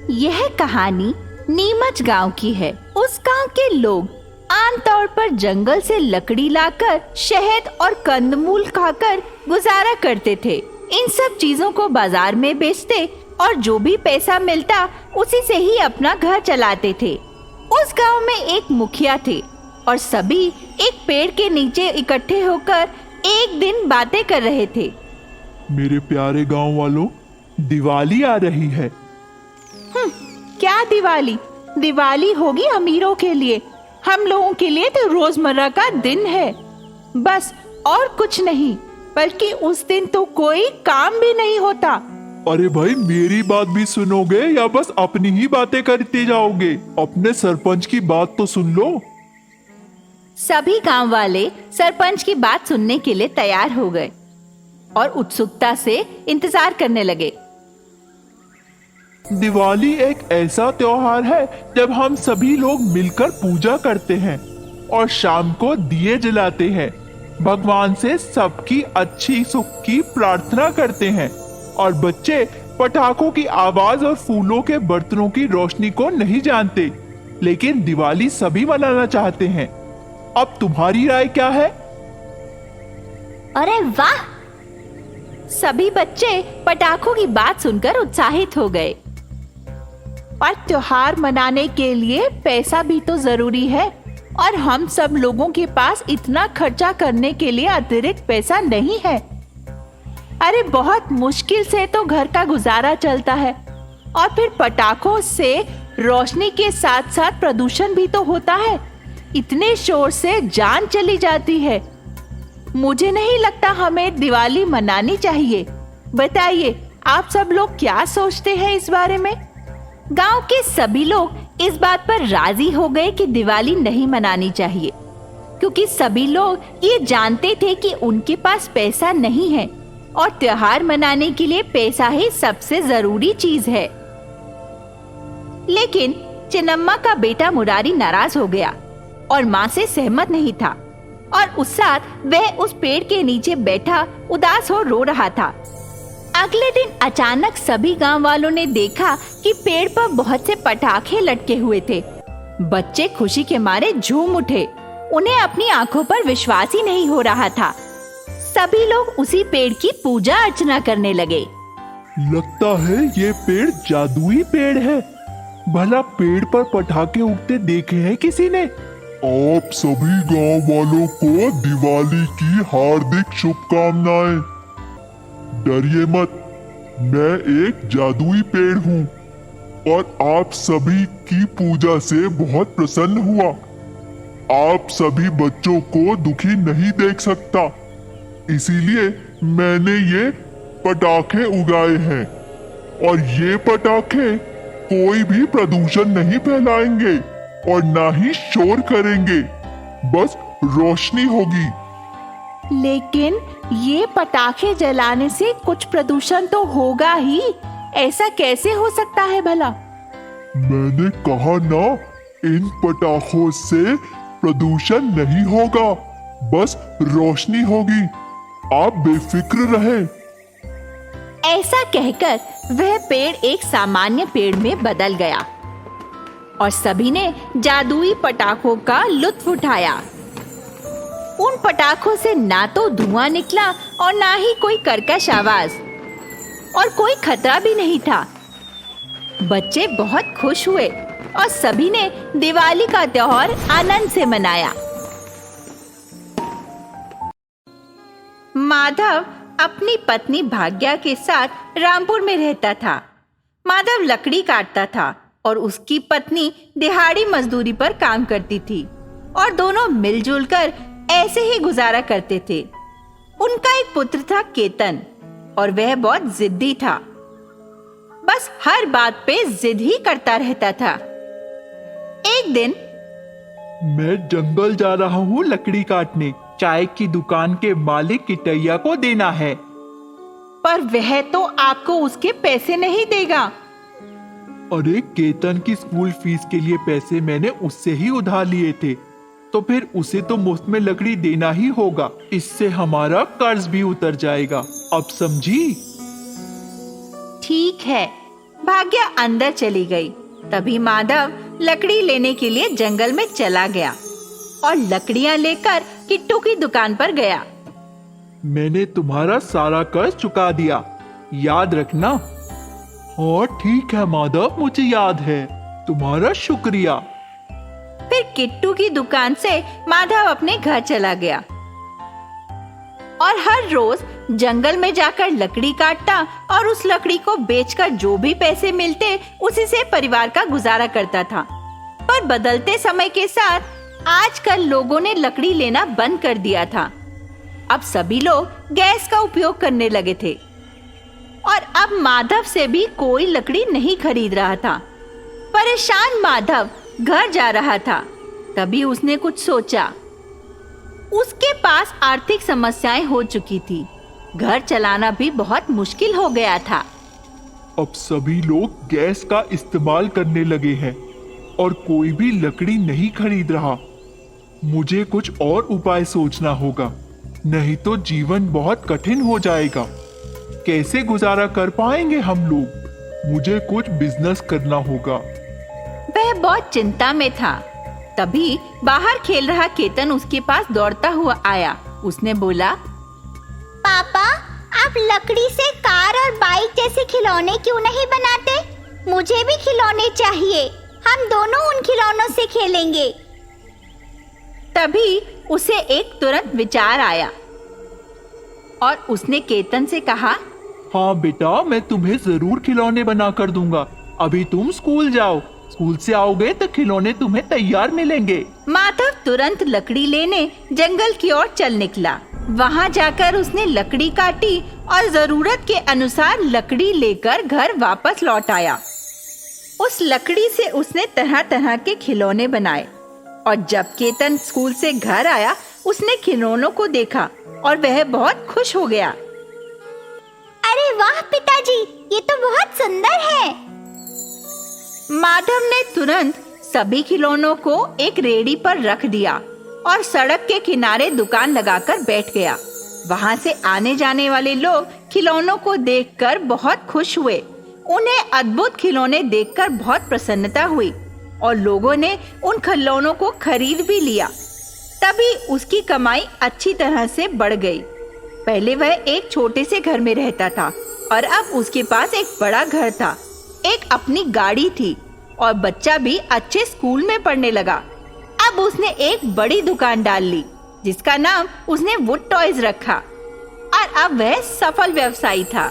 यह कहानी नीमच गांव की है। उस गांव के लोग आमतौर पर जंगल से लकड़ी लाकर शहद और कंदमूल खाकर गुजारा करते थे। इन सब चीजों को बाजार में बेचते और जो भी पैसा मिलता उसी से ही अपना घर चलाते थे। उस गांव में एक मुखिया थे और सभी एक पेड़ के नीचे इकट्ठे होकर एक दिन बातें कर रहे थे। मेरे प्यारे गांव वालों, दिवाली आ रही है। क्या दिवाली? दिवाली होगी अमीरों के लिए, हम लोगों के लिए तो रोजमर्रा का दिन है, बस और कुछ नहीं। बल्कि उस दिन तो कोई काम भी नहीं होता। अरे भाई, मेरी बात भी सुनोगे या बस अपनी ही बातें करते जाओगे? अपने सरपंच की बात तो सुन लो। सभी गांव वाले सरपंच की बात सुनने के लिए तैयार हो गए और उत्सुकता से इंतजार करने लगे। दिवाली एक ऐसा त्योहार है जब हम सभी लोग मिलकर पूजा करते हैं और शाम को दिए जलाते हैं, भगवान से सबकी अच्छी सुख की प्रार्थना करते हैं। और बच्चे पटाखों की आवाज और फूलों के बर्तनों की रोशनी को नहीं जानते, लेकिन दिवाली सभी मनाना चाहते हैं। अब तुम्हारी राय क्या है? अरे वाह! सभी बच्चे पटाखों की बात सुनकर उत्साहित हो गए। और त्योहार मनाने के लिए पैसा भी तो जरूरी है और हम सब लोगों के पास इतना खर्चा करने के लिए अतिरिक्त पैसा नहीं है। अरे बहुत मुश्किल से तो घर का गुजारा चलता है और फिर पटाखों से रोशनी के साथ साथ प्रदूषण भी तो होता है। इतने शोर से जान चली जाती है। मुझे नहीं लगता हमें दिवाली मनानी चाहिए। बताइए, आप सब लोग क्या सोचते हैं इस बारे में? गांव के सभी लोग इस बात पर राजी हो गए कि दिवाली नहीं मनानी चाहिए, क्योंकि सभी लोग ये जानते थे कि उनके पास पैसा नहीं है और त्योहार मनाने के लिए पैसा ही सबसे जरूरी चीज है। लेकिन चिन्नम्मा का बेटा मुरारी नाराज हो गया और माँ से सहमत नहीं था और उस साथ वह उस पेड़ के नीचे बैठा उदास हो रो रहा था। अगले दिन अचानक सभी गांव वालों ने देखा कि पेड़ पर बहुत से पटाखे लटके हुए थे। बच्चे खुशी के मारे झूम उठे। उन्हें अपनी आंखों पर विश्वास ही नहीं हो रहा था। सभी लोग उसी पेड़ की पूजा अर्चना करने लगे। लगता है ये पेड़ जादुई पेड़ है। भला पेड़ पर पटाखे उगते देखे हैं किसी ने? आप सभी गांव वालों को दिवाली की हार्दिक शुभकामनाएं। डरिए मत, मैं एक जादुई पेड़ हूँ और आप सभी की पूजा से बहुत प्रसन्न हुआ। आप सभी बच्चों को दुखी नहीं देख सकता, इसीलिए मैंने ये पटाखे उगाए हैं। और ये पटाखे कोई भी प्रदूषण नहीं फैलाएंगे और ना ही शोर करेंगे, बस रोशनी होगी। लेकिन ये पटाखे जलाने से कुछ प्रदूषण तो होगा ही। ऐसा कैसे हो सकता है भला? मैंने कहा ना, इन पटाखों से प्रदूषण नहीं होगा, बस रोशनी होगी। आप बेफिक्र रहें। ऐसा कहकर वह पेड़ एक सामान्य पेड़ में बदल गया और सभी ने जादुई पटाखों का लुत्फ उठाया। उन पटाखों से ना तो धुआं निकला और ना ही कोई कर्कश आवाज, और कोई खतरा भी नहीं था। बच्चे बहुत खुश हुए और सभी ने दिवाली का त्योहार आनंद से मनाया। माधव अपनी पत्नी भाग्या के साथ रामपुर में रहता था। माधव लकड़ी काटता था और उसकी पत्नी दिहाड़ी मजदूरी पर काम करती थी और दोनों मिलजुल कर ऐसे ही गुजारा करते थे। उनका एक पुत्र था केतन और वह बहुत जिद्दी था। बस हर बात पे जिद ही करता रहता था। एक दिन, मैं जंगल जा रहा हूँ लकड़ी काटने, चाय की दुकान के मालिक किटैया को देना है। पर वह तो आपको उसके पैसे नहीं देगा। अरे, केतन की स्कूल फीस के लिए पैसे मैंने उससे ही उधार लिए थे, तो फिर उसे तो मुफ्त में लकड़ी देना ही होगा। इससे हमारा कर्ज भी उतर जाएगा। अब समझी? ठीक है, भाग्य अंदर चली गई। तभी माधव लकड़ी लेने के लिए जंगल में चला गया और लकड़ियां लेकर किट्टू की दुकान पर गया। मैंने तुम्हारा सारा कर्ज चुका दिया, याद रखना। हाँ ठीक है माधव, मुझे याद है, तुम्हारा शुक्रिया। फिर किट्टू की दुकान से माधव अपने घर चला गया और हर रोज जंगल में जाकर लकड़ी काटता और उस लकड़ी को बेचकर जो भी पैसे मिलते उसी से परिवार का गुजारा करता था। पर बदलते समय के साथ आजकल लोगों ने लकड़ी लेना बंद कर दिया था। अब सभी लोग गैस का उपयोग करने लगे थे और अब माधव से भी कोई लकड़ी नहीं खरीद रहा था। परेशान माधव घर जा रहा था। तभी उसने कुछ सोचा। उसके पास आर्थिक समस्याएं हो चुकी थी, घर चलाना भी बहुत मुश्किल हो गया था। अब सभी लोग गैस का इस्तेमाल करने लगे हैं और कोई भी लकड़ी नहीं खरीद रहा। मुझे कुछ और उपाय सोचना होगा, नहीं तो जीवन बहुत कठिन हो जाएगा। कैसे गुजारा कर पाएंगे हम लोग? मुझे कुछ बिजनेस करना होगा। वह बहुत चिंता में था। तभी बाहर खेल रहा केतन उसके पास दौड़ता हुआ आया। उसने बोला, पापा, आप लकड़ी से कार और बाइक जैसे खिलौने क्यों नहीं बनाते? मुझे भी खिलौने चाहिए, हम दोनों उन खिलौनों से खेलेंगे। तभी उसे एक तुरंत विचार आया और उसने केतन से कहा, हाँ बेटा, मैं तुम्हें जरूर खिलौने बना कर दूंगा। अभी तुम स्कूल जाओ, स्कूल से आओगे तो खिलौने तुम्हें तैयार मिलेंगे। माधव तुरंत लकड़ी लेने जंगल की ओर चल निकला। वहां जाकर उसने लकड़ी काटी और जरूरत के अनुसार लकड़ी लेकर घर वापस लौट आया। उस लकड़ी से उसने तरह तरह के खिलौने बनाए और जब केतन स्कूल से घर आया उसने खिलौनों को देखा और वह बहुत खुश हो गया। अरे वाह पिताजी, ये तो बहुत सुंदर है। माधव ने तुरंत सभी खिलौनों को एक रेडी पर रख दिया और सड़क के किनारे दुकान लगाकर बैठ गया। वहां से आने जाने वाले लोग खिलौनों को देखकर बहुत खुश हुए। उन्हें अद्भुत खिलौने देखकर बहुत प्रसन्नता हुई और लोगों ने उन खिलौनों को खरीद भी लिया। तभी उसकी कमाई अच्छी तरह से बढ़ गई। पहले वह एक छोटे से घर में रहता था और अब उसके पास एक बड़ा घर था, एक अपनी गाड़ी थी और बच्चा भी अच्छे स्कूल में पढ़ने लगा। अब उसने एक बड़ी दुकान डाल ली जिसका नाम उसने वुड टॉयज रखा और अब वह सफल व्यवसायी था।